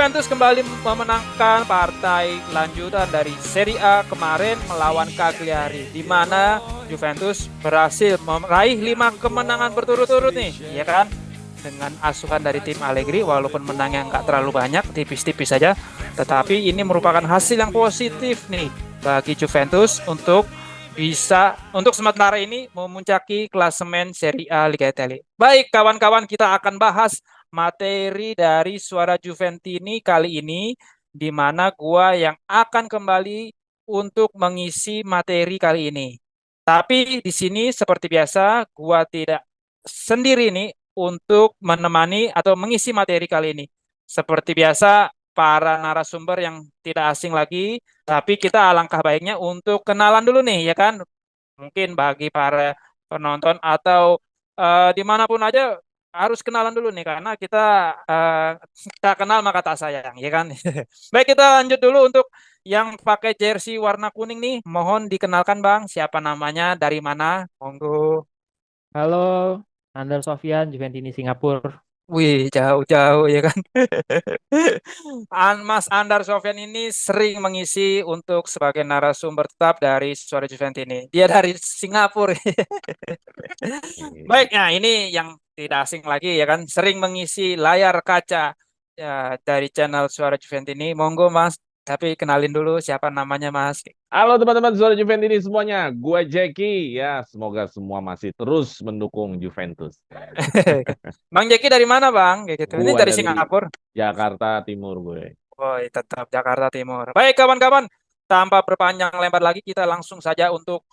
Juventus kembali memenangkan partai lanjutan dari Serie A kemarin melawan Cagliari, di mana Juventus berhasil meraih 5 kemenangan berturut-turut nih, ya kan? Dengan asuhan dari tim Allegri, walaupun menangnya nggak terlalu banyak, tipis-tipis saja, tetapi ini merupakan hasil yang positif nih bagi Juventus untuk sementara ini memuncaki klasemen Serie A Liga Italia. Baik, kawan-kawan, kita akan bahas materi dari Suara Juventini kali ini, di mana gua yang akan kembali untuk mengisi materi kali ini. Tapi di sini seperti biasa, gua tidak sendiri nih untuk menemani atau mengisi materi kali ini. Seperti biasa, para narasumber yang tidak asing lagi, tapi kita alangkah baiknya untuk kenalan dulu nih, ya kan? Mungkin bagi para penonton atau dimanapun aja harus kenalan dulu nih karena eh, kita kenal maka tak sayang, ya kan? Baik, kita lanjut dulu untuk yang pakai jersey warna kuning nih. Mohon dikenalkan Bang, siapa namanya, dari mana? Monggo. Halo, Andar Sofyan, Juventini Singapura. Wih, jauh-jauh ya kan. Mas Andar Sofyan ini sering mengisi untuk sebagai narasumber tetap dari Suara Juventini. Dia dari Singapura. Baik, nah ini yang tidak asing lagi ya kan, sering mengisi layar kaca ya, dari channel Suara Juventini. Monggo Mas, tapi kenalin dulu siapa namanya Mas. Halo teman-teman Suara Juventus semuanya, gue Jackie ya. Semoga semua masih terus mendukung Juventus. Bang Jeki dari mana Bang? Kayak gitu. Ini Gue dari dari Singapura. Jakarta Timur gue. Oh, tetap Jakarta Timur. Baik kawan-kawan, tanpa berpanjang lebar lagi kita langsung saja untuk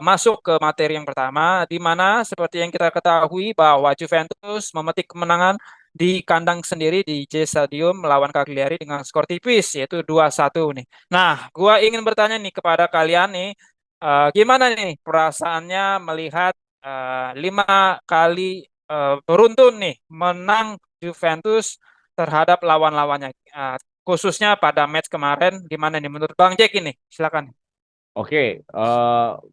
masuk ke materi yang pertama, di mana seperti yang kita ketahui bahwa Juventus memetik kemenangan di kandang sendiri di J Stadium melawan Cagliari dengan skor tipis yaitu 2-1 nih. Nah, gua ingin bertanya nih kepada kalian nih, gimana nih perasaannya melihat 5 kali beruntun nih menang Juventus terhadap lawan-lawannya. Khususnya pada match kemarin, gimana nih menurut Bang Jack ini? Silakan. Oke,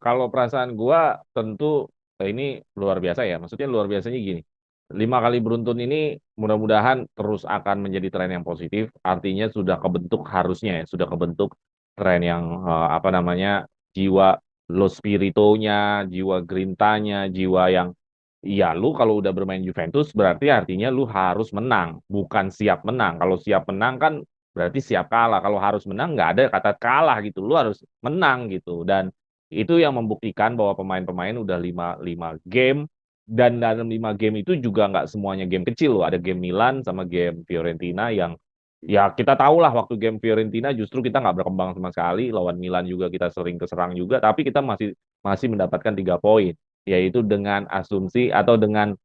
kalau perasaan gue tentu ini luar biasa ya. Maksudnya luar biasanya gini. 5 kali beruntun ini mudah-mudahan terus akan menjadi tren yang positif. Artinya sudah kebentuk harusnya ya, sudah kebentuk tren yang apa namanya jiwa lo spiritonya, jiwa grintanya, jiwa yang iya lu kalau udah bermain Juventus berarti artinya lu harus menang, bukan siap menang. Kalau siap menang kan berarti siap kalah. Kalau harus menang nggak ada kata kalah gitu. Lu harus menang gitu. Dan itu yang membuktikan bahwa pemain-pemain udah lima game dan dalam 5 game itu juga nggak semuanya game kecil loh. Ada game Milan sama game Fiorentina yang ya kita tahu lah waktu game Fiorentina justru kita nggak berkembang sama sekali. Lawan Milan juga kita sering keserang juga, tapi kita masih masih mendapatkan 3 poin, yaitu dengan asumsi atau dengan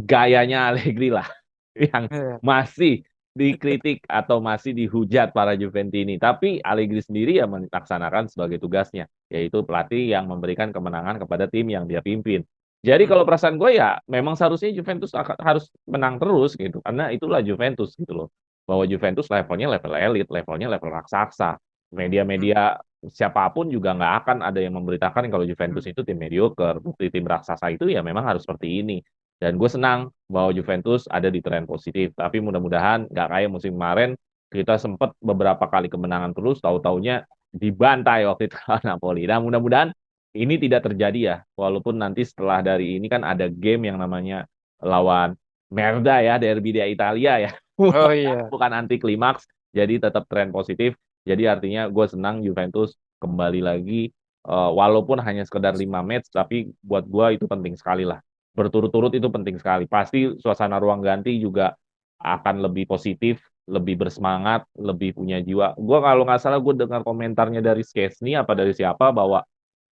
gayanya Allegri lah yang Iya. masih dikritik atau masih dihujat para Juventini. Tapi Allegri sendiri ya melaksanakan sebagai tugasnya, yaitu pelatih yang memberikan kemenangan kepada tim yang dia pimpin. Jadi Hmm. kalau perasaan gue ya memang seharusnya Juventus harus menang terus gitu, karena itulah Juventus gitu loh. Bahwa Juventus levelnya level elit, levelnya level raksasa. Hmm. Media-media siapapun juga nggak akan ada yang memberitakan kalau Juventus Hmm. itu tim mediocre. Bukti tim raksasa itu ya memang harus seperti ini. Dan gue senang bahwa Juventus ada di tren positif. Tapi mudah-mudahan nggak kayak musim kemarin, kita sempat beberapa kali kemenangan terus, tahu-taunya dibantai waktu itu lawan Napoli. Nah mudah-mudahan ini tidak terjadi ya. Walaupun nanti setelah dari ini kan ada game yang namanya lawan Merda ya, Derby di Italia ya. Oh iya. Bukan anti klimaks, jadi tetap tren positif. Jadi artinya gue senang Juventus kembali lagi, walaupun hanya sekedar 5 match, tapi buat gue itu penting sekali lah. Berturut-turut itu penting sekali. Pasti suasana ruang ganti juga akan lebih positif, lebih bersemangat, lebih punya jiwa. Gue kalau nggak salah gue dengar komentarnya dari Skesni apa dari siapa bahwa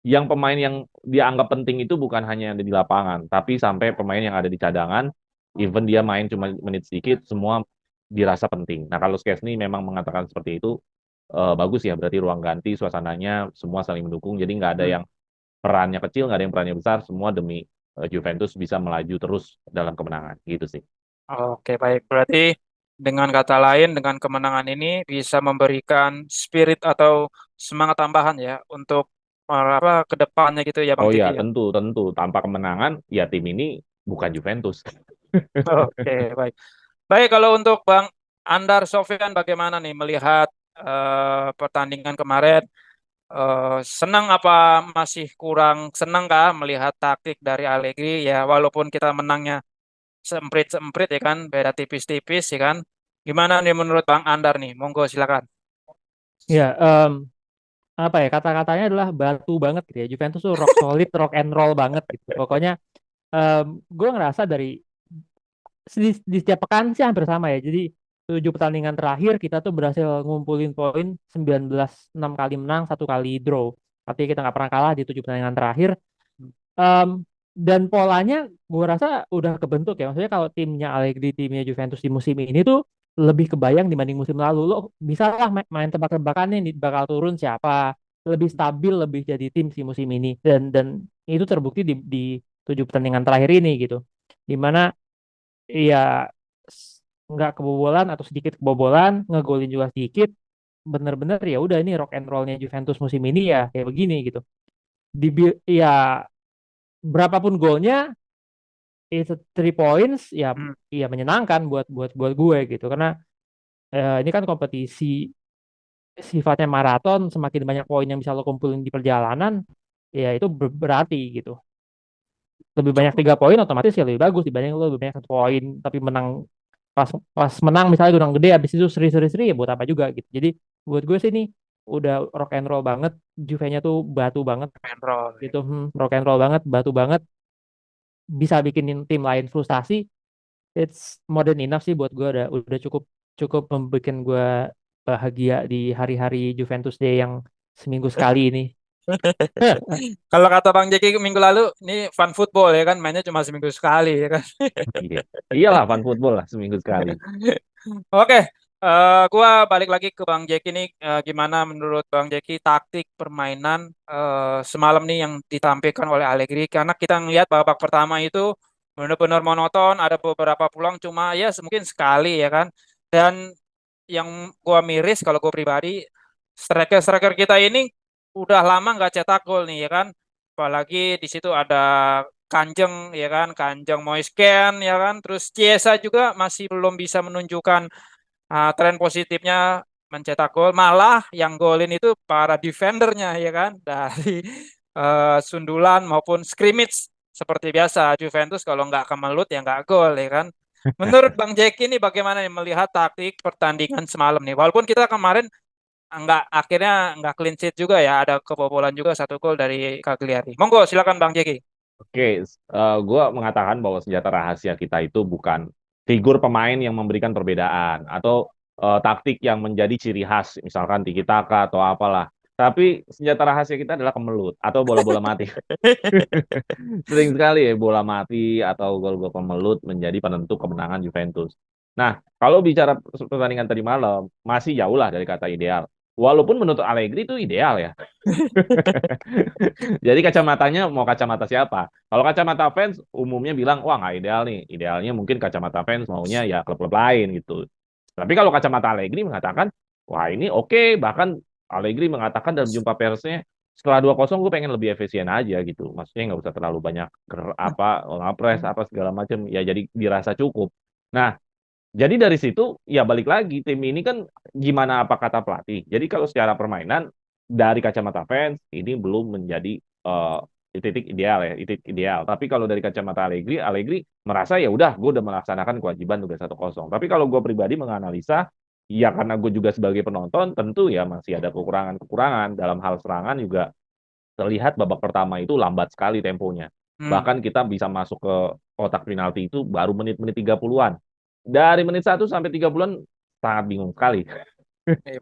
yang pemain yang dianggap penting itu bukan hanya yang ada di lapangan, tapi sampai pemain yang ada di cadangan, even dia main cuma menit sedikit, semua dirasa penting. Nah kalau Skesni memang mengatakan seperti itu, bagus ya, berarti ruang ganti suasananya semua saling mendukung, jadi nggak ada Hmm. yang perannya kecil, nggak ada yang perannya besar, semua demi Juventus bisa melaju terus dalam kemenangan, gitu sih. Oke, baik. Berarti dengan kata lain, dengan kemenangan ini bisa memberikan spirit atau semangat tambahan ya untuk apa ke depannya gitu ya Bang Oh ya, Jeki ya. tentu, tentu. Tanpa kemenangan, ya tim ini bukan Juventus. Oke, baik. Baik, kalau untuk Bang Andar Sofyan bagaimana nih melihat pertandingan kemarin? Senang apa masih kurang senang kah melihat taktik dari Allegri ya walaupun kita menangnya semprit-semprit ya kan, beda tipis-tipis ya kan. Gimana nih menurut Bang Andar nih? Monggo silakan. Ya, apa ya kata-katanya adalah batu banget gitu ya. Juventus tuh rock solid, rock and roll banget gitu. Pokoknya gue ngerasa di setiap pekan sih hampir sama ya. Jadi 7 pertandingan terakhir kita tuh berhasil ngumpulin poin 19 6 kali menang, 1 kali draw. Artinya kita nggak pernah kalah di 7 pertandingan terakhir. Em, dan polanya gue rasa udah kebentuk ya. Maksudnya kalau timnya Allegri, timnya Juventus di musim ini tuh lebih kebayang dibanding musim lalu. Lo bisa lah main tebak-tebakannya nih bakal turun siapa. Lebih stabil, lebih jadi tim si musim ini. Dan itu terbukti di 7 pertandingan terakhir ini gitu. Dimana ya nggak kebobolan atau sedikit kebobolan, ngegolin juga sedikit. Bener-bener ya udah ini rock and rollnya Juventus musim ini ya kayak begini gitu. Ya berapapun golnya it's 3 points ya Hmm. ya menyenangkan buat gue gitu karena ini kan kompetisi sifatnya maraton, semakin banyak poin yang bisa lo kumpulin di perjalanan ya itu berarti gitu. Lebih banyak Cukup 3 poin otomatis ya lebih bagus dibanding lo lebih banyak 1 poin tapi menang pas pas menang misalnya gunung gede habis itu seri-seri ya buat apa juga gitu. Jadi buat gue sih ini udah rock and roll banget. Juve-nya tuh batu banget and roll. gitu. Rock and roll banget, batu banget, bisa bikinin tim lain frustasi. It's more than enough sih buat gue, udah cukup cukup membuat gue bahagia di hari-hari Juventus Day yang seminggu sekali ini. Kalau kata Bang Jeki minggu lalu, ini fun football ya kan, mainnya cuma seminggu sekali ya kan. Iya. Iyalah fun football lah seminggu sekali. Oke, gua balik lagi ke Bang Jeki nih. Gimana menurut Bang Jeki taktik permainan semalam nih yang ditampilkan oleh Allegri? Karena kita ngelihat babak pertama itu benar-benar monoton, ada beberapa peluang cuma ya mungkin sekali ya kan. Dan yang gua miris kalau gua pribadi, striker-striker kita ini udah lama nggak cetak gol nih ya kan. Apalagi di situ ada Kanjeng ya kan, Kanjeng Moisken ya kan, terus Chiesa juga masih belum bisa menunjukkan tren positifnya mencetak gol. Malah yang golin itu para defendernya ya kan, dari sundulan maupun scrimmage seperti biasa. Juventus kalau nggak kemelut ya nggak gol ya kan. Menurut Bang Jack ini bagaimana nih melihat taktik pertandingan semalam nih? Walaupun kita kemarin akhirnya nggak clean sheet juga ya, ada kebobolan juga 1 gol dari Cagliari. Monggo silakan Bang Jeki. Oke, gue mengatakan bahwa senjata rahasia kita itu bukan figur pemain yang memberikan perbedaan atau taktik yang menjadi ciri khas, misalkan tiki taka atau apalah. Tapi senjata rahasia kita adalah kemelut atau bola-bola mati. Sering sekali ya bola mati atau gol-gol kemelut menjadi penentu kemenangan Juventus. Nah, kalau bicara pertandingan tadi malam, masih jauh lah dari kata ideal. Walaupun menurut Allegri itu ideal ya. Jadi kacamatanya mau kacamata siapa? Kalau kacamata fans umumnya bilang, wah nggak ideal nih. Idealnya mungkin kacamata fans maunya ya klub-klub lain gitu. Tapi kalau kacamata Allegri mengatakan, wah ini oke. Bahkan Allegri mengatakan dalam jumpa persnya, setelah 2-0 gue pengen lebih efisien aja gitu. Maksudnya nggak usah terlalu banyak ngapres apa segala macam. Ya jadi dirasa cukup. Nah, jadi dari situ ya balik lagi tim ini kan gimana apa kata pelatih. Jadi kalau secara permainan dari kacamata fans ini belum menjadi eh, titik ideal ya, titik ideal. Tapi kalau dari kacamata Allegri, Allegri merasa ya udah gue udah melaksanakan kewajiban udah 1-0. Tapi kalau gue pribadi menganalisa ya karena gue juga sebagai penonton tentu ya masih ada kekurangan-kekurangan dalam hal serangan juga terlihat babak pertama itu lambat sekali temponya. Hmm. Bahkan kita bisa masuk ke kotak penalti itu baru menit-menit 30-an. Dari menit 1 sampai 30-an sangat bingung sekali.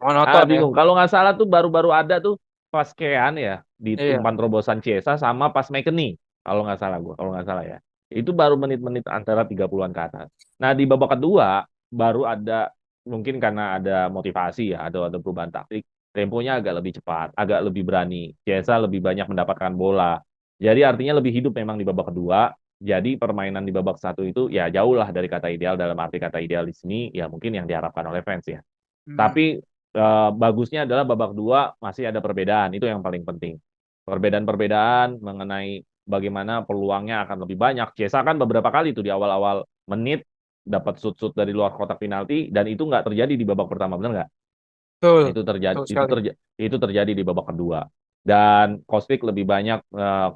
Monoton ya. Bingung. Kalau nggak salah tuh baru-baru ada tuh pas Kean ya di Iya. umpan terobosan Chiesa sama pas McKennie. Kalau nggak salah gua, kalau nggak salah ya. Itu baru menit-menit antara 30-an ke atas. Nah, di babak kedua baru ada mungkin karena ada motivasi ya, ada perubahan taktik, temponya agak lebih cepat, agak lebih berani. Chiesa lebih banyak mendapatkan bola. Jadi artinya lebih hidup memang di babak kedua. Jadi permainan di babak satu itu ya jauh lah dari kata ideal dalam arti kata ideal di sini ya mungkin yang diharapkan oleh fans ya. Hmm. Tapi bagusnya adalah babak dua masih ada perbedaan, itu yang paling penting. Perbedaan-perbedaan mengenai bagaimana peluangnya akan lebih banyak. Ciesa kan beberapa kali tuh di awal-awal menit dapat shoot dari luar kotak penalti dan itu nggak terjadi di babak pertama, benar nggak? Betul, Itu terjadi betul sekali. itu terjadi di babak kedua. Dan Kostic lebih banyak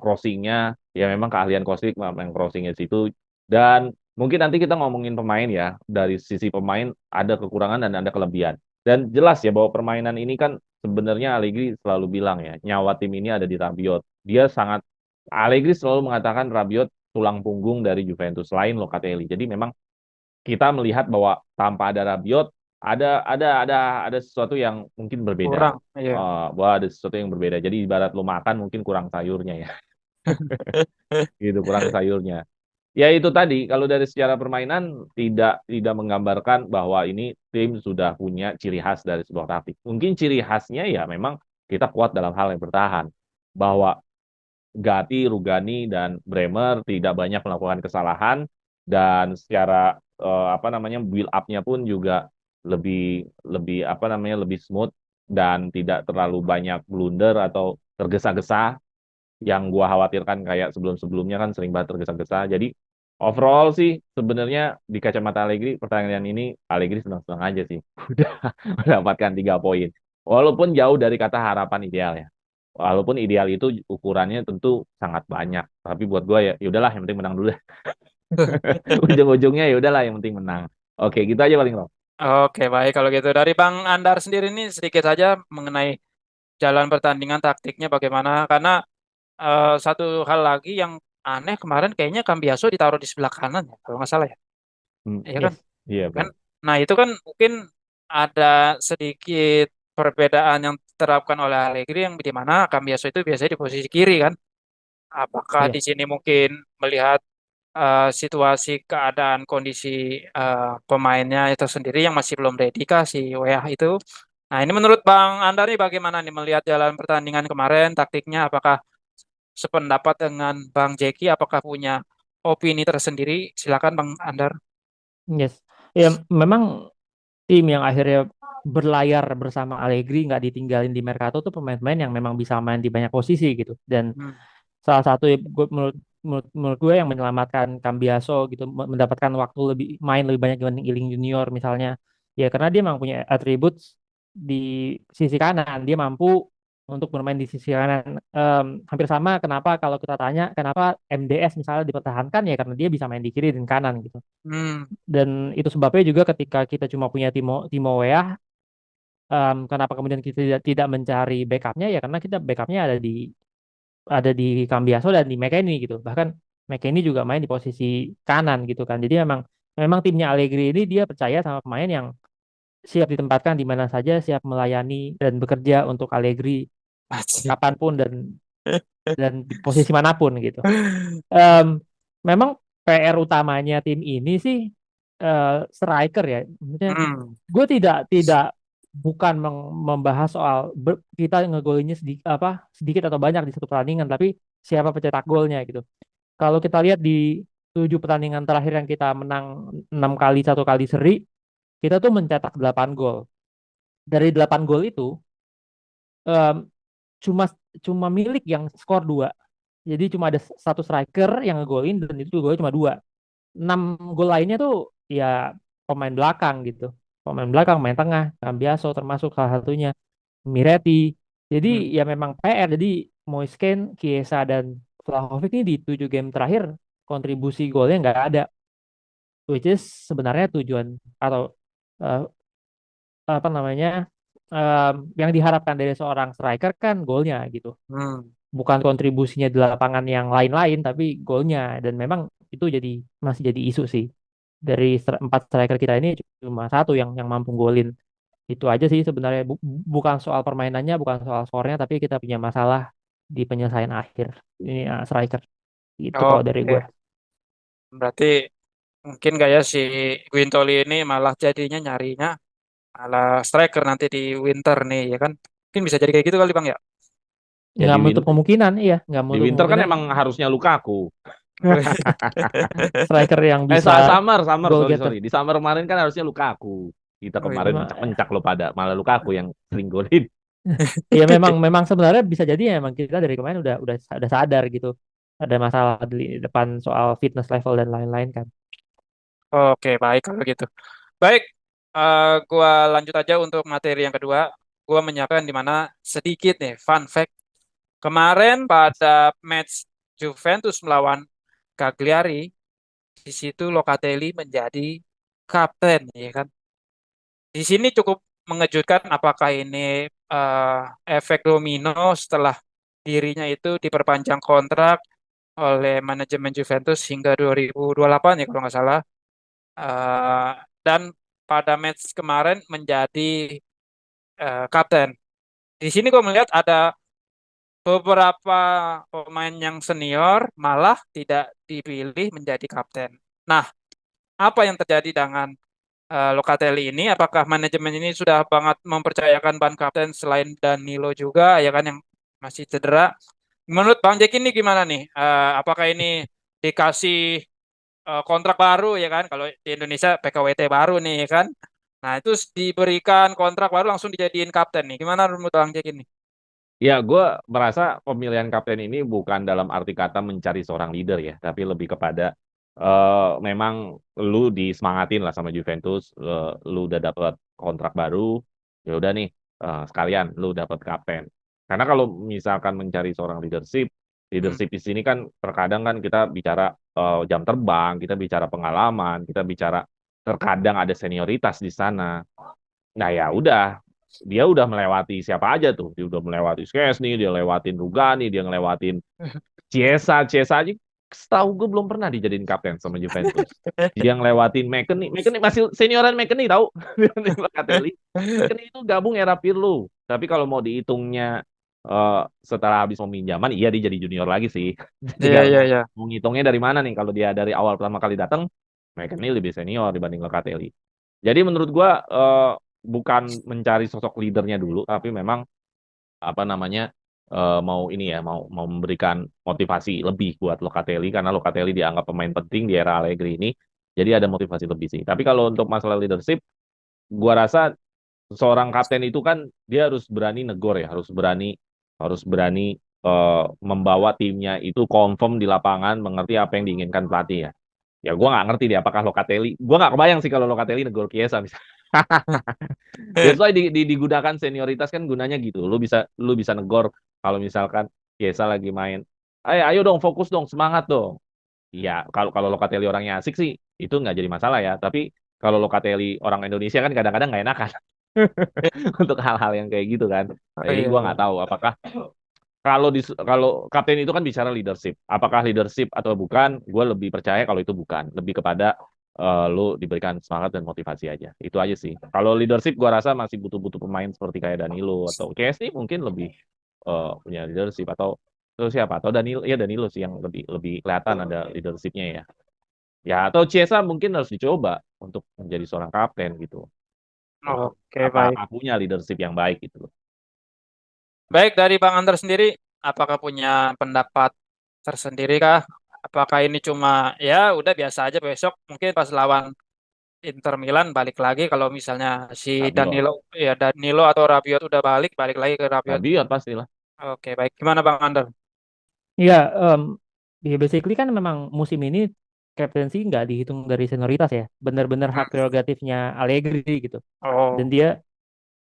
crossingnya, ya memang keahlian Kostic main crossingnya situ. Dan mungkin nanti kita ngomongin pemain ya, dari sisi pemain ada kekurangan dan ada kelebihan. Dan jelas ya bahwa permainan ini kan sebenarnya Allegri selalu bilang ya, nyawa tim ini ada di Rabiot. Allegri selalu mengatakan Rabiot tulang punggung dari Juventus selain Locatelli. Jadi memang kita melihat bahwa tanpa ada Rabiot ada sesuatu yang mungkin berbeda. Kurang, iya. Bahwa ada sesuatu yang berbeda. Jadi ibarat lo makan mungkin kurang sayurnya ya. Gitu, kurang sayurnya. Ya itu tadi, kalau dari secara permainan tidak menggambarkan bahwa ini tim sudah punya ciri khas dari sebuah taktik. Mungkin ciri khasnya ya memang kita kuat dalam hal yang bertahan. Bahwa Gatti, Rugani, dan Bremer tidak banyak melakukan kesalahan dan secara apa namanya build up-nya pun juga lebih lebih apa namanya lebih smooth dan tidak terlalu banyak blunder atau tergesa-gesa yang gua khawatirkan kayak sebelum-sebelumnya kan sering banget tergesa-gesa. Jadi overall sih sebenarnya di kacamata Allegri pertandingan ini Allegri senang-senang aja sih. Udah mendapatkan 3 poin. Walaupun jauh dari kata harapan ideal ya. Walaupun ideal itu ukurannya tentu sangat banyak. Tapi buat gue ya udahlah yang penting menang dulu deh. Ujung-ujungnya ya udahlah yang penting menang. Oke, gitu aja paling Rob. Oke, baik kalau gitu. Dari Bang Andar sendiri ini sedikit saja mengenai jalan pertandingan taktiknya bagaimana. Karena satu hal lagi yang aneh kemarin kayaknya Cambiaso ditaruh di sebelah kanan ya, kalau nggak salah ya. Hmm, Iya kan? Yes. iya Kan? benar. Nah, itu kan mungkin ada sedikit perbedaan yang diterapkan oleh Allegri yang di mana Cambiaso itu biasanya di posisi kiri kan. Apakah Iya. di sini mungkin melihat situasi keadaan kondisi pemainnya itu sendiri yang masih belum ready kah si Weah itu? Nah, ini menurut Bang Andar nih bagaimana nih melihat jalan pertandingan kemarin taktiknya? Apakah sependapat dengan Bang Jeki? Apakah punya opini tersendiri? Silakan Bang Andar. Yes. Ya memang tim yang akhirnya berlayar bersama Allegri nggak ditinggalin di Mercato tuh pemain-pemain yang memang bisa main di banyak posisi gitu. Dan Hmm. salah satu menurut gue yang menyelamatkan Cambiaso gitu mendapatkan waktu lebih banyak dibanding Ealing Junior misalnya ya karena dia memang punya atribut di sisi kanan dia mampu untuk bermain di sisi kanan. Hampir sama kenapa kalau kita tanya kenapa MDS misalnya dipertahankan ya karena dia bisa main di kiri dan kanan gitu Hmm. dan itu sebabnya juga ketika kita cuma punya Timo Weah, kenapa kemudian kita tidak mencari backupnya ya karena kita backupnya ada di Cambiaso dan di McKennie gitu. Bahkan McKennie juga main di posisi kanan gitu kan. Jadi memang memang timnya Allegri ini dia percaya sama pemain yang siap ditempatkan di mana saja, siap melayani dan bekerja untuk Allegri kapanpun dan di posisi manapun gitu. Em, Memang PR utamanya tim ini sih striker ya. Maksudnya Hmm. gue tidak bukan membahas soal kita ngegolinnya sedikit atau banyak di satu pertandingan, tapi siapa pencetak golnya gitu. Kalau kita lihat di 7 pertandingan terakhir yang kita menang 6 kali 1 kali seri, kita tuh mencetak 8 gol. Dari 8 gol itu em, cuma cuma milik yang skor 2. Jadi cuma ada satu striker yang ngegolin dan itu golnya cuma 2. 6 gol lainnya tuh ya pemain belakang gitu. Pemain belakang, main tengah, Cambiaso termasuk salah satunya. Miretti. Jadi Hmm. ya memang PR. Jadi Moisken, Chiesa dan Vlahovic ini di 7 game terakhir kontribusi golnya nggak ada. Which is sebenarnya tujuan atau eh, apa namanya yang diharapkan dari seorang striker kan golnya gitu. Hmm. Bukan kontribusinya di lapangan yang lain-lain tapi golnya dan memang itu masih jadi isu sih. Dari 4 striker kita ini cuma satu yang mampu golin. Itu aja sih sebenarnya bukan soal permainannya, bukan soal skornya, tapi kita punya masalah di penyelesaian akhir. Ini striker. Itu kalau dari gue. Oke, berarti mungkin gak ya si Guintoli ini malah jadinya nyarinya malah striker nanti di winter nih ya kan? Mungkin bisa jadi kayak gitu kali Bang ya? Ya Nggak menutup kemungkinan, iya, nggak di menutup winter kan kemungkinan emang harusnya Lukaku. striker yang bisa Summer, goal sorry, getter. sorry. Di summer kemarin kan harusnya Lukaku. Kita Oh iya. kemarin mencak-mencak lo pada, malah Lukaku yang sering golin. Ya memang memang sebenarnya bisa jadi ya memang kita dari kemarin udah sadar gitu ada masalah di depan soal fitness level dan lain-lain kan. Oke, baik kalau gitu. Baik, gua lanjut aja untuk materi yang kedua. Gua menyiapkan di mana sedikit nih fun fact. Kemarin pada match Juventus melawan Cagliari, di situ Locatelli menjadi kapten, ya kan? Di sini cukup mengejutkan apakah ini eh, efek domino setelah dirinya itu diperpanjang kontrak oleh manajemen Juventus hingga 2028 ya kalau nggak salah. Eh, dan pada match kemarin menjadi kapten. Di sini gue melihat ada beberapa pemain yang senior malah tidak dipilih menjadi kapten. Nah, apa yang terjadi dengan Locatelli ini? Apakah manajemen ini sudah banget mempercayakan ban kapten selain Danilo juga ya kan yang masih cedera? Menurut Bang Jack ini gimana nih? Apakah ini dikasih kontrak baru ya kan? Kalau di Indonesia PKWT baru nih ya kan? Nah, itu diberikan kontrak baru langsung dijadiin kapten nih. Gimana menurut Bang Jack ini? Ya, gue merasa pemilihan kapten ini bukan dalam arti kata mencari seorang leader ya, tapi lebih kepada memang lu disemangatin lah sama Juventus, lu udah dapat kontrak baru, ya udah nih sekalian lu dapat kapten. Karena kalau misalkan mencari seorang leadership, Hmm. leadership di sini kan terkadang kan kita bicara jam terbang, kita bicara pengalaman, kita bicara terkadang ada senioritas di sana. Nah ya udah, dia udah melewati siapa aja tuh. Dia udah melewati Szczesny, dia lewatin Rugani, dia ngelewatin Chiesa. Chiesa aja setahu gue belum pernah dijadiin kapten sama Juventus. Dia ngelewatin McKennie. McKennie masih senioran McKennie tahu. Dibanding Locatelli. McKennie itu gabung era Pirlo. Tapi kalau mau dihitungnya setelah habis peminjaman, iya dia jadi junior lagi sih. Jadi Iya, kalau iya, mau, iya. mau ngitungnya dari mana nih? Kalau dia dari awal pertama kali datang, McKennie lebih senior dibanding Locatelli. Jadi menurut gua bukan mencari sosok leadernya dulu, tapi memang apa namanya mau ini ya, mau memberikan motivasi lebih buat Locatelli karena Locatelli dianggap pemain penting di era Allegri ini. Jadi ada motivasi lebih sih. Tapi kalau untuk masalah leadership, gua rasa seorang kapten itu kan dia harus berani negor ya, harus berani membawa timnya itu confirm di lapangan, mengerti apa yang diinginkan pelatih ya. Ya gue nggak ngerti deh apakah Locatelli, gue nggak kebayang sih kalau Locatelli negor Chiesa misalnya. That's why digunakan senioritas kan gunanya gitu. Lu bisa negor kalau misalkan Chiesa lagi main. Ayo dong fokus dong semangat dong. Iya kalau kalau Locatelli orangnya asik sih itu nggak jadi masalah ya. Tapi kalau Locatelli orang Indonesia kan kadang-kadang nggak enakan untuk hal-hal yang kayak gitu kan. Oh, Nah, jadi iya, gua iya. nggak tahu apakah kalau kapten itu kan bicara leadership. Apakah leadership atau bukan? Gue lebih percaya kalau itu bukan. Lebih kepada lu diberikan semangat dan motivasi aja. Itu aja sih. Kalau leadership gue rasa masih butuh-butuh pemain seperti kayak Danilo atau KSI mungkin lebih punya leadership atau siapa? Atau Danilo ya Danilo sih yang lebih lebih kelihatan ada leadershipnya ya. Ya atau Chiesa mungkin harus dicoba untuk menjadi seorang kapten gitu. Oke, Apa baik. apa punya leadership yang baik gitu loh. Baik, dari Bang Andar sendiri, apakah punya pendapat tersendiri kah? Apakah ini cuma ya udah biasa aja besok mungkin pas lawan Inter Milan balik lagi kalau misalnya si Rabiot. Danilo ya Danilo atau Rabiot udah balik lagi ke Rabiot. Rabiot pastilah. Oke, baik. Gimana Bang Andar? Ya, ya basically kan memang musim ini captaincy nggak dihitung dari senioritas ya, benar-benar hak prerogatifnya Allegri gitu. Dan Oh, dia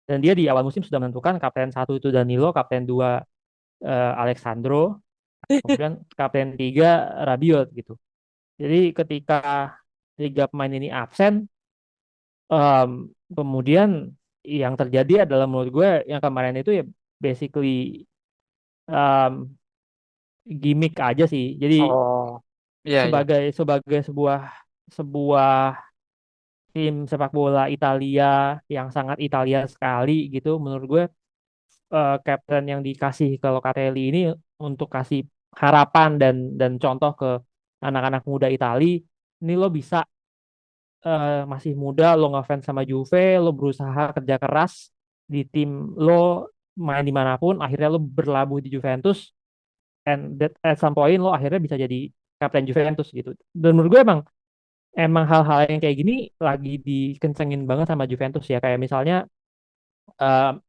dan dia di awal musim sudah menentukan kapten satu itu Danilo, kapten dua Alexandro, kemudian kapten tiga Rabiot gitu. Jadi ketika tiga pemain ini absen, em, kemudian yang terjadi adalah menurut gue yang kemarin itu ya basically em, gimmick aja sih. Jadi oh, iya, iya. sebagai sebagai sebuah sebuah tim sepak bola Italia yang sangat Italia sekali gitu, menurut gue kapten yang dikasih ke Locatelli ini untuk kasih harapan dan contoh ke anak-anak muda Itali, ini lo bisa masih muda, lo ngefans sama Juve, lo berusaha kerja keras di tim lo main dimanapun, akhirnya lo berlabuh di Juventus, and that at some point lo akhirnya bisa jadi kapten Juventus gitu. Dan menurut gue emang emang hal-hal yang kayak gini lagi dikencengin banget sama Juventus ya, kayak misalnya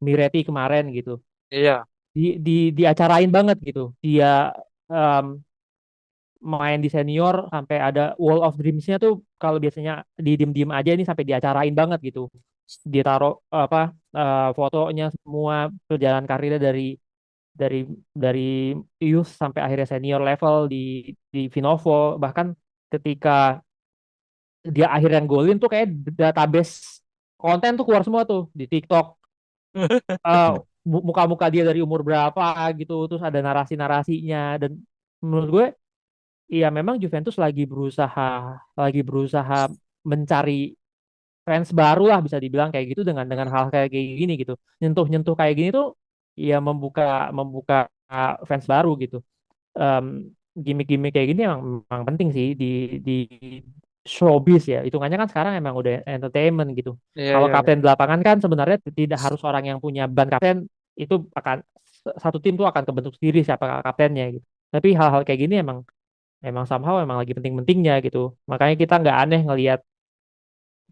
Miretti kemarin gitu, Iya. diacarain banget gitu, dia um, main di senior sampai ada Wall of Dreams-nya tuh kalau biasanya di diem-diem aja ini sampai diacarain banget gitu. Ditaruh apa fotonya semua perjalanan karirnya dari dari youth sampai akhirnya senior level di Vinovo, bahkan ketika dia akhirnya golin tuh kayak database konten tuh keluar semua tuh di TikTok. eh, Muka-muka dia dari umur berapa gitu, terus ada narasi-narasinya. Dan menurut gue iya memang Juventus lagi berusaha mencari fans baru lah, bisa dibilang kayak gitu, dengan hal kayak gini gitu, nyentuh-nyentuh kayak gini tuh ya membuka membuka fans baru gitu. Em, Gimmick-gimmick kayak gini emang penting sih di showbiz ya, hitungannya kan sekarang emang udah entertainment gitu. Iya, Kalau iya, iya. kapten di lapangan kan sebenarnya tidak harus orang yang punya ban kapten, itu akan satu tim tuh akan kebentuk sendiri siapa kaptennya gitu. Tapi hal-hal kayak gini emang emang somehow emang lagi penting-pentingnya gitu. Makanya kita nggak aneh ngelihat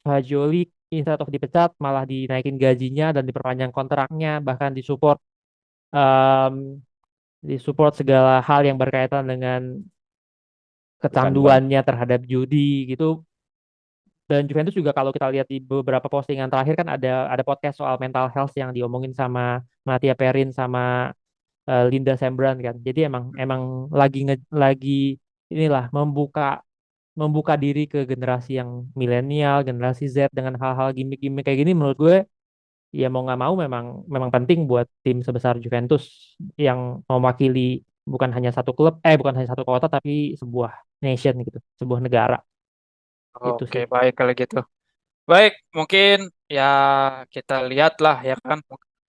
Fajoli instead of dipecat malah dinaikin gajinya dan diperpanjang kontraknya, bahkan em, disupport segala hal yang berkaitan dengan Kecanduan. kecanduannya terhadap judi gitu. Dan Juventus juga kalau kita lihat di beberapa postingan terakhir kan ada podcast soal mental health yang diomongin sama Mattia Perin sama Linda Sembran kan. Jadi emang emang lagi inilah membuka diri ke generasi yang milenial, generasi Z dengan hal-hal gimmick-gimmick kayak gini, menurut gue ya mau nggak mau memang memang penting buat tim sebesar Juventus yang mewakili bukan hanya satu kota tapi sebuah nation gitu, sebuah negara itu Oke, sih. baik kalau gitu. Baik, mungkin ya kita lihatlah ya kan.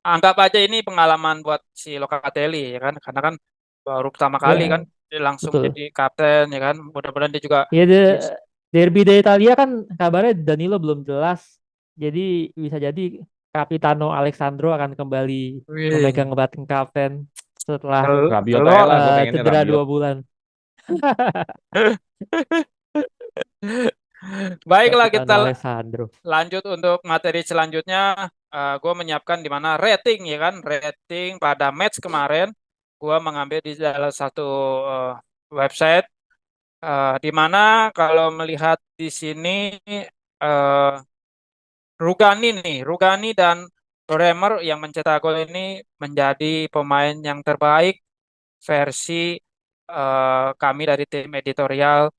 Anggap aja ini pengalaman buat si Locatelli ya kan, karena kan baru pertama kali kan Ya, dia langsung betul. jadi kapten ya kan. Mudah-mudahan dia juga Ya bis. Derby d'Italia kan kabarnya Danilo belum jelas. Jadi bisa jadi Capitano Alexandro akan kembali Wih, memegang baton kapten setelah Rabiot aja lo lah, gue pengennya cedera Rabiot. 2 bulan. baiklah kita Capitano Alessandro. lanjut untuk materi selanjutnya. Gue menyiapkan di mana rating ya kan, rating pada match kemarin. Gue mengambil di salah satu eh, website di mana kalau melihat di sini eh, Rugani dan Bremer yang mencetak gol ini menjadi pemain yang terbaik versi kami dari tim editorial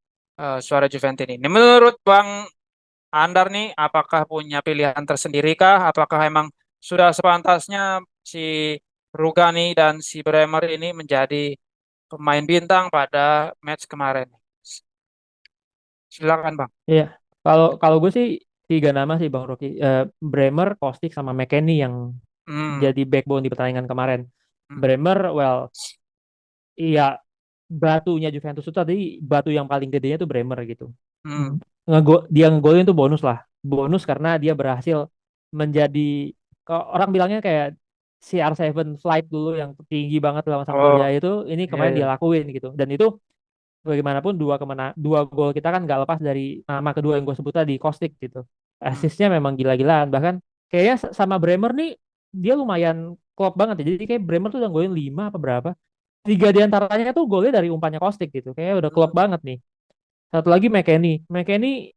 Suara Juventus ini. Menurut Bang Andar nih, apakah punya pilihan tersendiri kah? Apakah emang sudah sepantasnya si Rugani dan si Bremer ini menjadi pemain bintang pada match kemarin? Silakan Bang. Iya, kalau kalau gue sih 3 nama sih Bang Rocky. Bremer, Kostic sama McKennie yang Hmm, jadi backbone di pertandingan kemarin. hmm, Bremer, well, iya, batunya Juventus itu tadi, batu yang paling gedenya tuh Bremer gitu. hmm. Dia ngegolin tuh bonus lah, bonus karena dia berhasil menjadi, kalau orang bilangnya kayak CR7 flight dulu yang tinggi banget lawan Sampdoria Oh, itu, ini iya, kemarin iya. dia lakuin gitu. Dan itu bagaimanapun dua gol kita kan gak lepas dari nama kedua yang gue sebut tadi, Kostic gitu. Hmm, Asisnya memang gila-gilaan, bahkan kayaknya sama Bremer nih dia lumayan klop banget ya. Jadi kayak Bremer tuh udah golin 5 apa berapa, 3 diantaranya tuh golnya dari umpannya Kostic gitu, kayak udah klop hmm. banget nih. Satu lagi McKennie. McKennie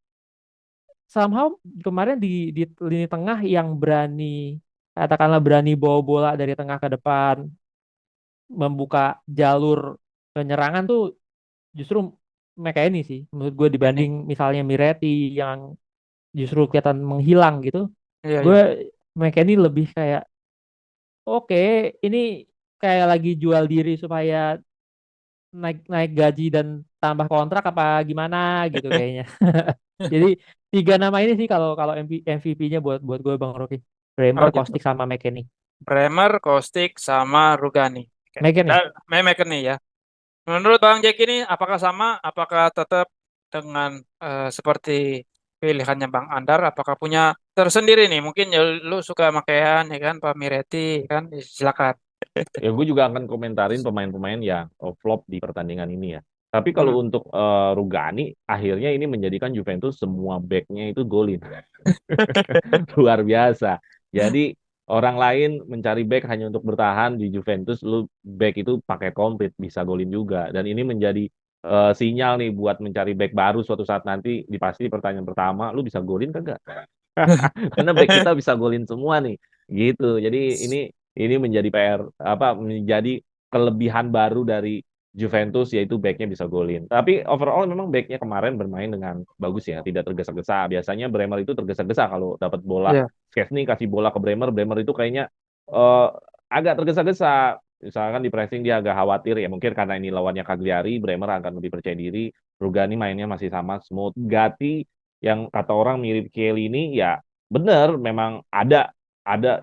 somehow kemarin di lini tengah yang berani, katakanlah berani bawa bola dari tengah ke depan, membuka jalur penyerangan tuh justru McKennie sih menurut gue, dibanding Ini, misalnya Miretti yang justru kelihatan menghilang gitu. iya, Gue iya. McKennie lebih kayak oke, ini kayak lagi jual diri supaya naik naik gaji dan tambah kontrak apa gimana gitu kayaknya. Jadi 3 nama ini sih kalau kalau MVP-nya buat buat gue Bang Rocky. Oh Bremer, gitu. Kostic sama McKennie. Bremer, Kostic, sama Rugani. Oke. McKennie. Dan Memek nih ya. Menurut Bang Jack ini apakah sama? Apakah tetap dengan seperti pilihannya Bang Andar? Apakah punya tersendiri nih? Mungkin ya lu suka makaian ya kan, Pak Miretti kan? Silakan. Ya gue juga akan komentarin pemain-pemain yang flop di pertandingan ini ya. Tapi kalau Hmm. untuk Rugani, akhirnya ini menjadikan Juventus semua backnya itu golin. Luar biasa. Jadi orang lain mencari back hanya untuk bertahan di Juventus, lu back itu pakai komplit bisa golin juga. Dan ini menjadi sinyal nih buat mencari back baru suatu saat nanti. Pasti pertanyaan pertama, lu bisa golin kagak? Karena back kita bisa golin semua nih, gitu. Jadi ini menjadi PR apa menjadi kelebihan baru dari Juventus yaitu backnya bisa golin. Tapi overall memang backnya kemarin bermain dengan bagus ya, tidak tergesa-gesa. Biasanya Bremer itu tergesa-gesa kalau dapat bola. Iya. Szczesny kasih bola ke Bremer, Bremer itu kayaknya eh, agak tergesa-gesa. Misalkan di pressing dia agak khawatir ya mungkin karena ini lawannya Cagliari, Bremer akan lebih percaya diri. Rugani mainnya masih sama smooth. Gatti yang kata orang mirip Chiellini ya bener memang ada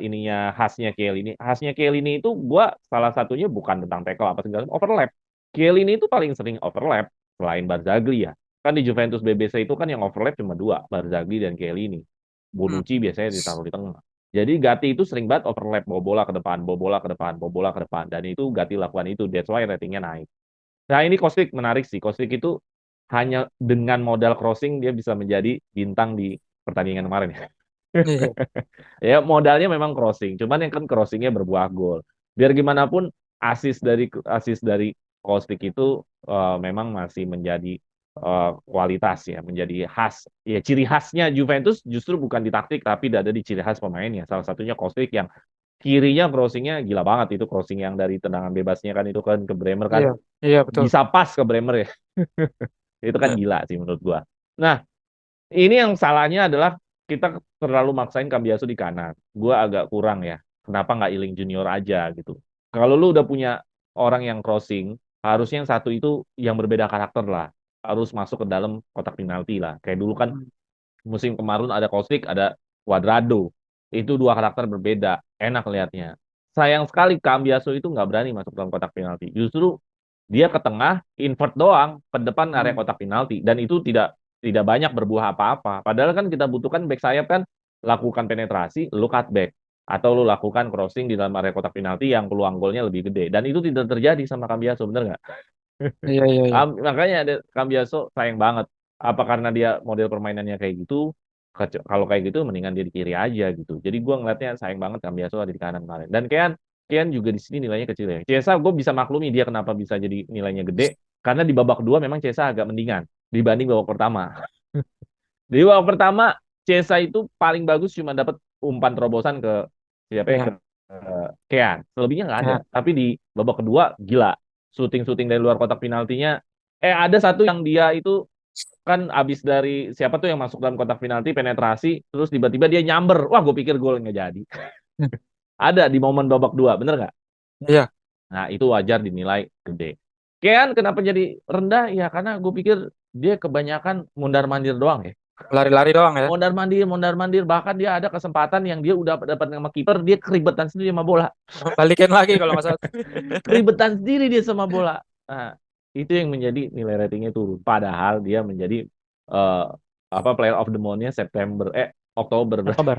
ininya khasnya Chiellini. Khasnya Chiellini itu gua salah satunya bukan tentang tackle apa segala overlap. Chiellini itu paling sering overlap selain Barzagli ya. Kan di Juventus BBC itu kan yang overlap cuma dua, Barzagli dan Chiellini. Hmm. Bonucci biasanya ditaruh di tengah. Jadi Gatti itu sering banget overlap bawa bola ke depan, bawa bola ke depan, bawa bola ke depan. Dan itu Gatti lakukan itu, that's why ratingnya naik. Nah ini Kostic menarik sih. Kostic itu hanya dengan modal crossing dia bisa menjadi bintang di pertandingan kemarin ya. Iya. Ya modalnya memang crossing, cuman yang kan crossingnya berbuah gol. Biar gimana pun asis dari Kostic itu memang masih menjadi kualitas ya, menjadi khas. Ya ciri khasnya Juventus justru bukan di taktik tapi ada di ciri khas pemainnya. Salah satunya Kostic yang kirinya crossingnya gila banget itu crossing yang dari tendangan bebasnya kan itu kan ke Bremer kan Iya. Iya betul. bisa pas ke Bremer ya. Itu kan gila sih menurut gua. Nah, ini yang salahnya adalah kita terlalu maksain Cambiaso di kanan. Gua agak kurang ya. Kenapa nggak Iling Junior aja gitu? Kalau lu udah punya orang yang crossing, harusnya yang satu itu yang berbeda karakter lah. Harus masuk ke dalam kotak penalti lah. Kayak dulu kan Hmm. musim kemarin ada Kostic, ada Cuadrado. Itu dua karakter berbeda. Enak lihatnya. Sayang sekali Cambiaso itu nggak berani masuk dalam kotak penalti. Justru dia ke tengah, invert doang, ke depan area Hmm. kotak penalti. Dan itu tidak banyak berbuah apa-apa. Padahal kan kita butuhkan back sayap kan lakukan penetrasi, lu cut back. Atau lu lakukan crossing di dalam area kotak penalti yang peluang golnya lebih gede. Dan itu tidak terjadi sama Cambiaso, bener nggak? Iya iya iya. Makanya ada Cambiaso sayang banget. Apa karena dia model permainannya kayak gitu? Kalau kayak gitu mendingan dia di kiri aja gitu. Jadi gue ngeliatnya sayang banget Cambiaso ada di kanan kemarin. Dan Kian juga di sini nilainya kecil ya. Ciesa gue bisa maklumi dia kenapa bisa jadi nilainya gede. Karena di babak kedua memang Ciesa agak mendingan dibanding babak pertama. Di babak pertama Ciesa itu paling bagus cuma dapat umpan terobosan ke siapa ya? Iya. Ke Kean. Selebihnya nggak ada. Iya. Tapi di babak kedua gila. Shooting-shooting dari luar kotak penaltinya. Ada satu yang dia itu kan abis dari siapa tuh yang masuk dalam kotak penalti penetrasi terus tiba-tiba dia nyamber. Wah, gue pikir gol nggak jadi. Ada di momen babak dua, bener nggak? Iya. Nah, itu wajar dinilai gede. Kean kenapa jadi rendah? Ya karena gue pikir dia kebanyakan mondar-mandir doang ya. Lari-lari doang ya. Mondar-mandir, mondar-mandir. Bahkan dia ada kesempatan yang dia udah dapat sama kiper, dia keribetan sendiri sama bola. Balikin lagi kalau nggak salah. Keribetan sendiri dia sama bola. Nah, itu yang menjadi nilai ratingnya turun. Padahal dia menjadi eh, player of the month-nya Oktober. Oktober.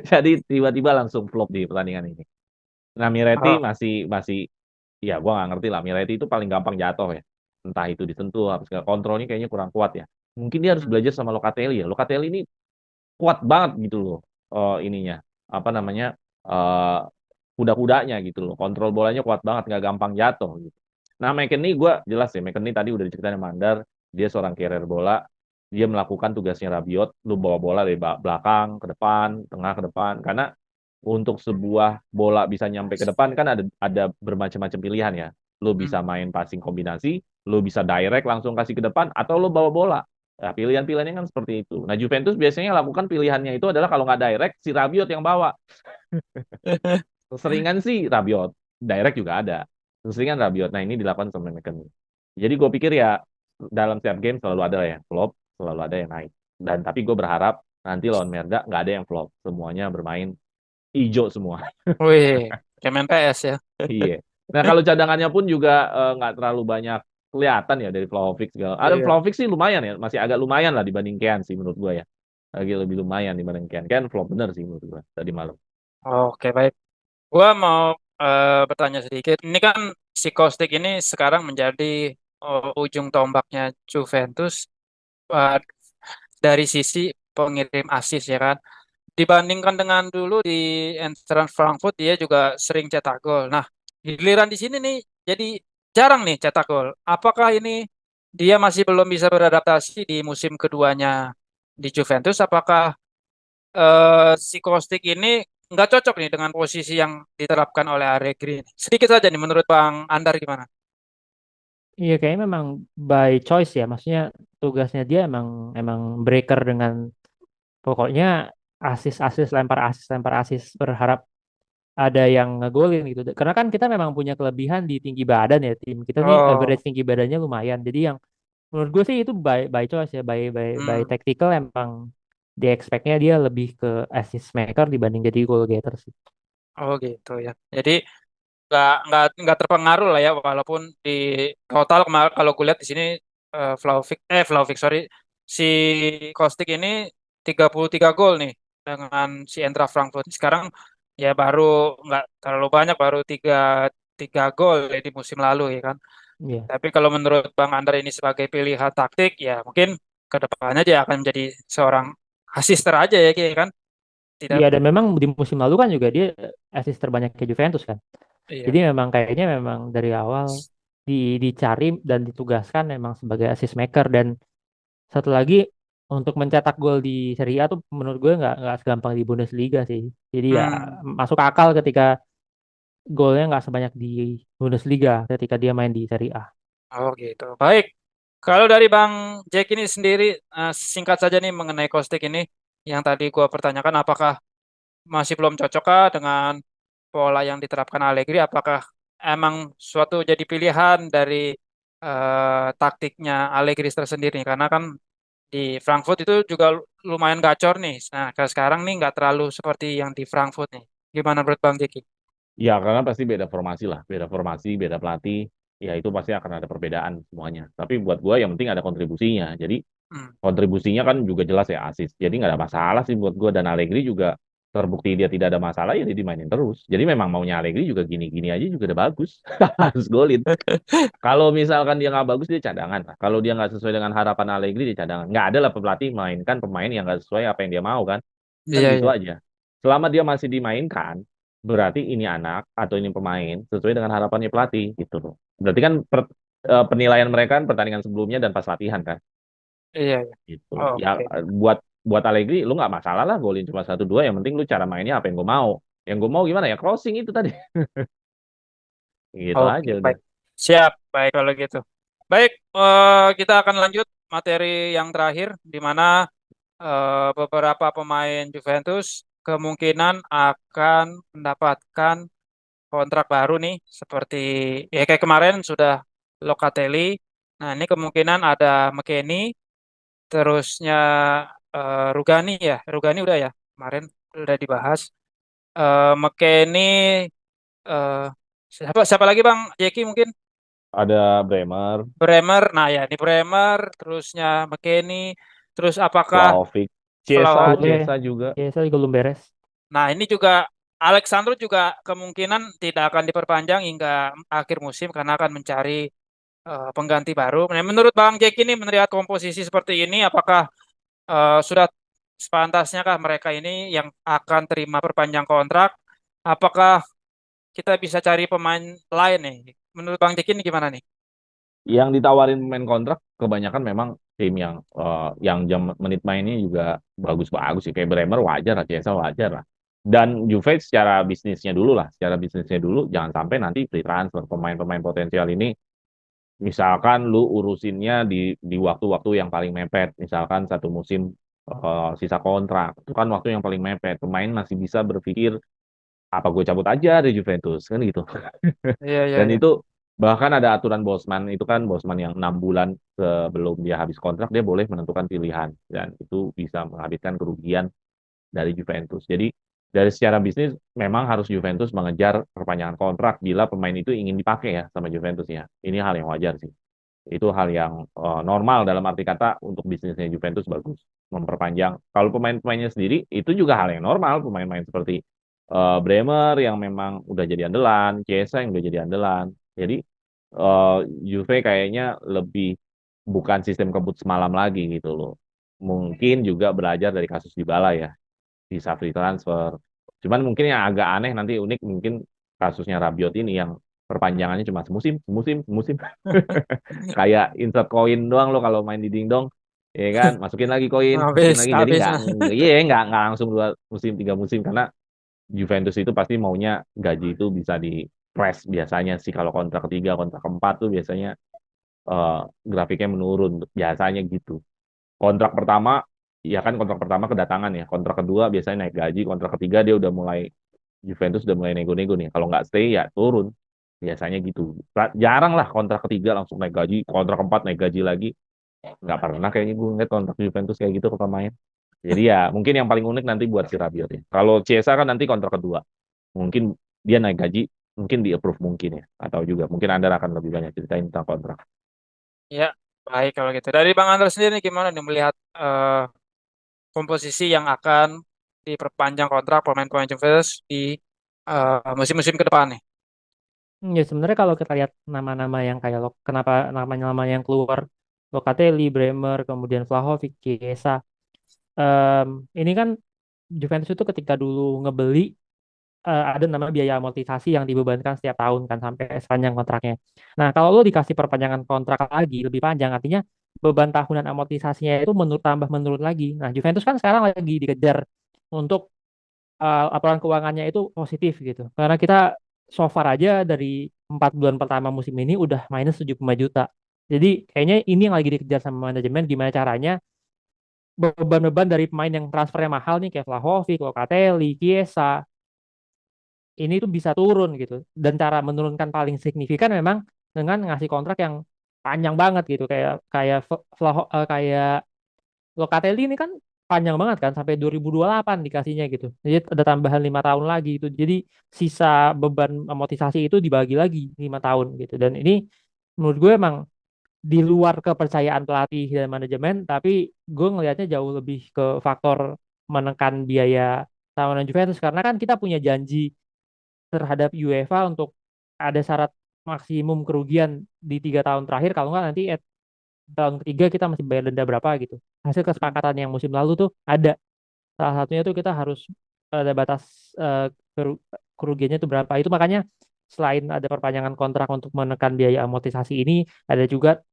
Jadi tiba-tiba langsung flop di pertandingan ini. Nah, Miretti Oh. masih ya gua nggak ngerti lah. Miretti itu paling gampang jatuh ya. Entah itu disentuh, apa segala kontrolnya kayaknya kurang kuat ya. Mungkin dia harus belajar sama Locatelli ya. Locatelli ini kuat banget gitu loh ininya apa namanya eh kuda-kudanya gitu loh kontrol bolanya kuat banget nggak gampang jatuh gitu. Nah McKennie gue jelas ya McKennie tadi udah diceritain sama Mandar dia seorang carrier bola dia melakukan tugasnya Rabiot lu bawa bola dari belakang ke depan tengah ke depan karena untuk sebuah bola bisa nyampe ke depan kan ada bermacam-macam pilihan ya lu Hmm. bisa main passing kombinasi lu bisa direct langsung kasih ke depan atau lu bawa bola. Nah, pilihan-pilihannya kan seperti itu. Nah, Juventus biasanya lakukan pilihannya itu adalah kalau nggak direct, si Rabiot yang bawa. Seringan sih Rabiot. Direct juga ada. Seringan Rabiot. Nah, ini dilakukan sama McKennie. Jadi gue pikir ya, dalam setiap game selalu ada yang flop, selalu ada yang naik. Dan tapi gue berharap nanti lawan Merda nggak ada yang flop. Semuanya bermain hijau semua. Wih, kayak main PS ya. Iya. Nah, kalau cadangannya pun juga nggak terlalu banyak kelihatan ya dari Vlahovic segala. Ada Iya. Vlahovic sih lumayan ya, masih agak lumayan lah dibanding Kean sih menurut gua ya. Lagi lebih lumayan dibanding Kean. Kean flop bener sih menurut gua tadi malam. Oke, baik. Gua mau bertanya sedikit. Ini kan si Kostic ini sekarang menjadi ujung tombaknya Juventus eh, dari sisi pengirim assist ya kan. Dibandingkan dengan dulu di Eintracht Frankfurt dia juga sering cetak gol. Nah, giliran di sini nih jadi jarang nih cetak gol. Apakah ini dia masih belum bisa beradaptasi di musim keduanya di Juventus? Apakah si Kostic ini nggak cocok nih dengan posisi yang diterapkan oleh Allegri? Sedikit saja nih menurut Bang Andar gimana? Iya, kayaknya memang by choice ya. Maksudnya tugasnya dia emang emang breaker dengan pokoknya lempar asis berharap ada yang ngegolin gitu. Karena kan kita memang punya kelebihan di tinggi badan ya, tim kita nih Oh, average tinggi badannya lumayan. Jadi yang menurut gue sih itu by choice ya, by hmm. tactical emang di expect-nya dia lebih ke assist maker dibanding jadi goal getter sih. Oh gitu ya. Jadi nggak terpengaruh lah ya walaupun di total kemarin kalau gue lihat di sini Vlahovic sorry, si Kostic ini 33 gol nih dengan si Eintracht Frankfurt. Sekarang ya baru nggak terlalu banyak, baru tiga tiga gol ya di musim lalu ya kan. Iya. Tapi kalau menurut Bang Andar ini sebagai pilihan taktik ya mungkin ke depannya dia akan menjadi seorang asister aja ya kayak kan. Tidak. Iya, dan memang di musim lalu kan juga dia assist terbanyak ke Juventus kan. Iya. Jadi memang kayaknya memang dari awal dicari dan ditugaskan memang sebagai assist maker. Dan satu lagi, untuk mencetak gol di Serie A tuh menurut gue nggak segampang di Bundesliga sih. Jadi ya Hmm. masuk akal ketika golnya nggak sebanyak di Bundesliga ketika dia main di Serie A. Oh gitu. Baik. Kalau dari Bang Jack ini sendiri, singkat saja nih mengenai Kostik ini, yang tadi gua pertanyakan, apakah masih belum cocokkah dengan pola yang diterapkan Allegri? Apakah emang suatu jadi pilihan dari taktiknya Allegri tersendiri? Karena kan di Frankfurt itu juga lumayan gacor nih. Nah, ke sekarang nih nggak terlalu seperti yang di Frankfurt nih. Gimana menurut Bang Jeki? Ya, karena pasti beda formasi lah, beda formasi, beda pelatih. Ya itu pasti akan ada perbedaan semuanya. Tapi buat gue yang penting ada kontribusinya. Jadi Hmm. kontribusinya kan juga jelas ya asis. Jadi nggak ada masalah sih buat gue dan Allegri juga terbukti dia tidak ada masalah ya dia dimainin terus. Jadi memang maunya Allegri juga gini-gini aja juga udah bagus. Harus golin. Kalau misalkan dia nggak bagus dia cadangan lah. Kalau dia nggak sesuai dengan harapan Allegri dia cadangan. Nggak ada lah pelatih mainkan pemain yang nggak sesuai apa yang dia mau kan. Kan Iya, gitu iya. aja. Selama dia masih dimainkan, berarti ini anak atau ini pemain sesuai dengan harapannya pelatih gitu loh. Berarti kan penilaian mereka kan pertandingan sebelumnya dan pas latihan kan Iya, iya. gitu. Ya Oke. buat buat Allegri lu nggak masalah lah golin cuma satu dua yang penting lu cara mainnya apa yang gue mau. Yang gue mau gimana ya crossing itu tadi. Gitu Oke, aja udah. baik. Siap, baik kalau gitu. Baik, kita akan lanjut materi yang terakhir, di mana beberapa pemain Juventus kemungkinan akan mendapatkan kontrak baru nih, seperti ya kayak kemarin sudah Locatelli. Nah, ini kemungkinan ada McKennie, terusnya Rugani ya, Rugani udah ya, kemarin udah dibahas. McKennie, eh, siapa siapa lagi Bang Jeki mungkin? Ada Bremer, Bremer, nah ya ini Bremer, terusnya McKennie, terus apakah Vlahovic, Chiesa, Vlahovic? Sule, Chiesa juga. ya saya juga belum beres. Nah ini juga Alexandro juga kemungkinan tidak akan diperpanjang hingga akhir musim karena akan mencari pengganti baru. Nah, menurut Bang Jack ini melihat komposisi seperti ini, apakah sudah sepantasnya kah mereka ini yang akan terima perpanjang kontrak? Apakah kita bisa cari pemain lain nih? Menurut Bang Jack ini gimana nih? Yang ditawarin pemain kontrak kebanyakan memang tim yang jam menit mainnya juga bagus-bagus sih. Kayak Bremer wajar lah, Chiesa wajar lah. Dan Juve secara bisnisnya dulu lah, secara bisnisnya dulu jangan sampai nanti free transfer pemain-pemain potensial ini misalkan lu urusinnya di waktu-waktu yang paling mepet, misalkan satu musim sisa kontrak, itu kan waktu yang paling mepet. Pemain masih bisa berpikir apa gue cabut aja dari Juventus kan gitu. Iya, iya, Dan iya. itu bahkan ada aturan Bosman itu kan Bosman yang 6 bulan sebelum dia habis kontrak dia boleh menentukan pilihan dan itu bisa menghabiskan kerugian dari Juventus. Jadi dari secara bisnis memang harus Juventus mengejar perpanjangan kontrak bila pemain itu ingin dipakai ya sama Juventus ya. Ini hal yang wajar sih. Itu hal yang normal dalam arti kata untuk bisnisnya Juventus bagus memperpanjang. Kalau pemain-pemainnya sendiri itu juga hal yang normal, pemain-pemain seperti Bremer yang memang udah jadi andalan, Chiesa yang udah jadi andalan. Jadi eh, Juve kayaknya lebih bukan sistem kebut semalam lagi gitu loh. Mungkin juga belajar dari kasus Dybala ya, bisa free transfer. Cuman mungkin yang agak aneh nanti unik mungkin kasusnya Rabiot ini yang perpanjangannya cuma semusim, semusim, semusim. Kayak insert koin doang lo kalau main di Dingdong, ya kan, masukin lagi koin, masukin Habis, lagi. Jadi habis. nggak langsung 2 musim, 3 musim, karena Juventus itu pasti maunya gaji itu bisa di press biasanya sih. Kalau kontrak ketiga, kontrak keempat tuh biasanya grafiknya menurun biasanya gitu. Kontrak pertama, ya kan, kontrak pertama kedatangan ya. Kontrak kedua biasanya naik gaji. Kontrak ketiga dia udah mulai, Juventus udah mulai nego-nego nih. Kalau nggak stay ya turun. Biasanya gitu. Jarang lah kontrak ketiga langsung naik gaji. Kontrak keempat naik gaji lagi. Nggak pernah kayaknya gue ngeliat kontrak Juventus kayak gitu ke pemain. Jadi ya mungkin yang paling unik nanti buat si Rabiot ya. Kalau Chiesa kan nanti kontrak kedua. Mungkin dia naik gaji, mungkin di approve mungkin ya. Atau juga mungkin Anda akan lebih banyak ceritain tentang kontrak. Ya, baik kalau gitu. Dari Bang Andres sendiri nih, gimana nih melihat komposisi yang akan diperpanjang kontrak pemain-pemain Juventus di musim-musim ke depan nih? Ya sebenarnya kalau kita lihat nama-nama yang kayak kenapa nama-nama yang keluar, Locatelli, Bremer, kemudian Vlahovic, Chiesa, em, ini kan Juventus itu ketika dulu ngebeli ada nama biaya amortisasi yang dibebankan setiap tahun kan sampai sepanjang kontraknya. Nah, kalau lo dikasih perpanjangan kontrak lagi lebih panjang, artinya beban tahunan amortisasinya itu tambah menurun lagi. Nah, Juventus kan sekarang lagi dikejar untuk laporan keuangannya itu positif gitu. Karena kita so far aja dari 4 bulan pertama musim ini udah minus 75 juta. Jadi kayaknya ini yang lagi dikejar sama manajemen, gimana caranya beban-beban dari pemain yang transfernya mahal nih kayak Vlahovic, Locatelli, Chiesa ini tuh bisa turun gitu. Dan cara menurunkan paling signifikan memang dengan ngasih kontrak yang panjang banget gitu, kayak kayak kayak Locatelli ini kan panjang banget kan sampai 2028 dikasihnya gitu. Jadi ada tambahan 5 tahun lagi itu. Jadi sisa beban amortisasi itu dibagi lagi 5 tahun gitu. Dan ini menurut gue emang di luar kepercayaan pelatih dan manajemen, tapi gue ngelihatnya jauh lebih ke faktor menekan biaya tahunan Juventus karena kan kita punya janji terhadap UEFA untuk ada syarat maksimum kerugian di 3 tahun terakhir, kalau nggak nanti tahun ketiga kita masih bayar denda berapa gitu. Hasil kesepakatan yang musim lalu tuh ada, salah satunya tuh kita harus ada batas kerugiannya itu berapa. Itu makanya selain ada perpanjangan kontrak untuk menekan biaya amortisasi ini, ada juga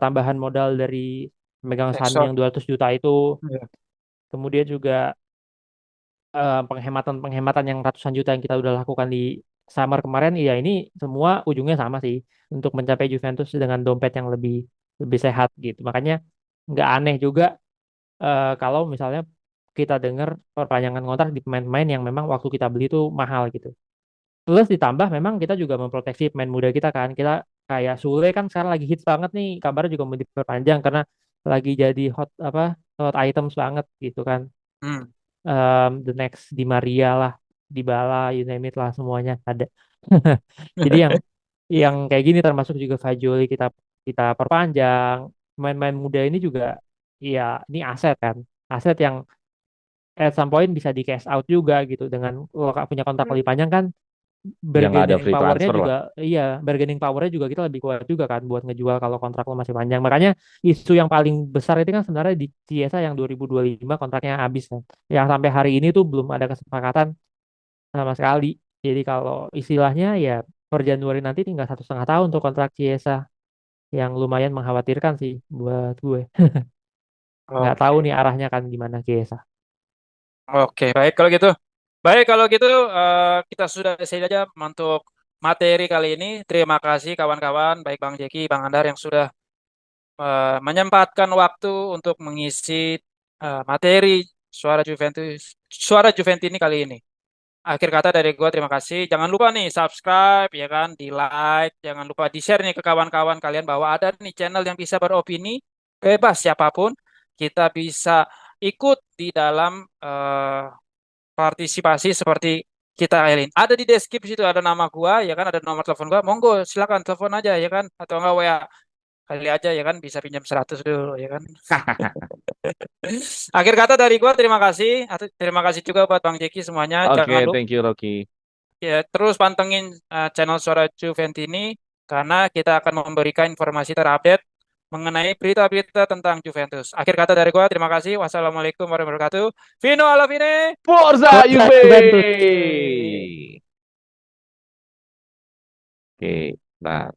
tambahan modal dari pemegang saham Backshot. yang 200 juta itu. Iya. Kemudian juga penghematan-penghematan yang ratusan juta yang kita udah lakukan di summer kemarin, ya ini semua ujungnya sama sih, untuk mencapai Juventus dengan dompet yang lebih lebih sehat gitu. Makanya nggak aneh juga kalau misalnya kita dengar perpanjangan kontrak di pemain-pemain yang memang waktu kita beli itu mahal gitu. Plus ditambah memang kita juga memproteksi pemain muda kita kan. Kita kayak Sule kan sekarang lagi hits banget nih, kabarnya juga mau diperpanjang karena lagi jadi hot items banget gitu kan. Hmm. The next Di Maria lah, Dybala, you name it lah, semuanya ada. Jadi yang kayak gini termasuk juga Fajoli kita kita perpanjang. Pemain-pemain muda ini juga ya ini aset kan. Aset yang at some point bisa di cash out juga gitu, dengan lo punya kontrak lebih panjang kan, Yang nggak ada bargaining free powernya transfer lah. juga, iya, bargaining powernya juga kita lebih kuat juga kan buat ngejual kalau kontrak lo masih panjang. Makanya isu yang paling besar itu kan sebenarnya di Chiesa yang 2025 kontraknya habis kan, yang sampai hari ini tuh belum ada kesepakatan sama sekali. Jadi kalau istilahnya ya per Januari nanti tinggal 1,5 tahun untuk kontrak Chiesa, yang lumayan mengkhawatirkan sih buat gue. Nggak tahu Oke. nih arahnya kan gimana Chiesa. Oke, baik kalau gitu. Baik kalau gitu kita sudah selesai aja untuk materi kali ini. Terima kasih kawan-kawan, baik Bang Jeki, Bang Andar yang sudah menyempatkan waktu untuk mengisi materi suara Juventus ini kali ini. Akhir kata dari gua terima kasih. Jangan lupa nih subscribe ya kan, di like, jangan lupa di share nih ke kawan-kawan kalian bahwa ada nih channel yang bisa beropini bebas siapapun. Kita bisa ikut di dalam partisipasi seperti kita Elin. Ada di deskripsi situ ada nama gua ya kan, ada nomor telepon gua. Monggo silakan telepon aja ya kan, atau enggak WA kali aja ya kan, bisa pinjam 100 dulu ya kan. Akhir kata dari gua terima kasih. Terima kasih juga buat Bang Jeki semuanya. Jangan Oke, lupa thank you Rocky. ya, terus pantengin channel Suara Juventus ini karena kita akan memberikan informasi terupdate mengenai berita-berita tentang Juventus. Akhir kata dari gua terima kasih. Wassalamualaikum warahmatullahi wabarakatuh. Vino alla fine. Forza Forza Juve! Juventus. Oke. Nah,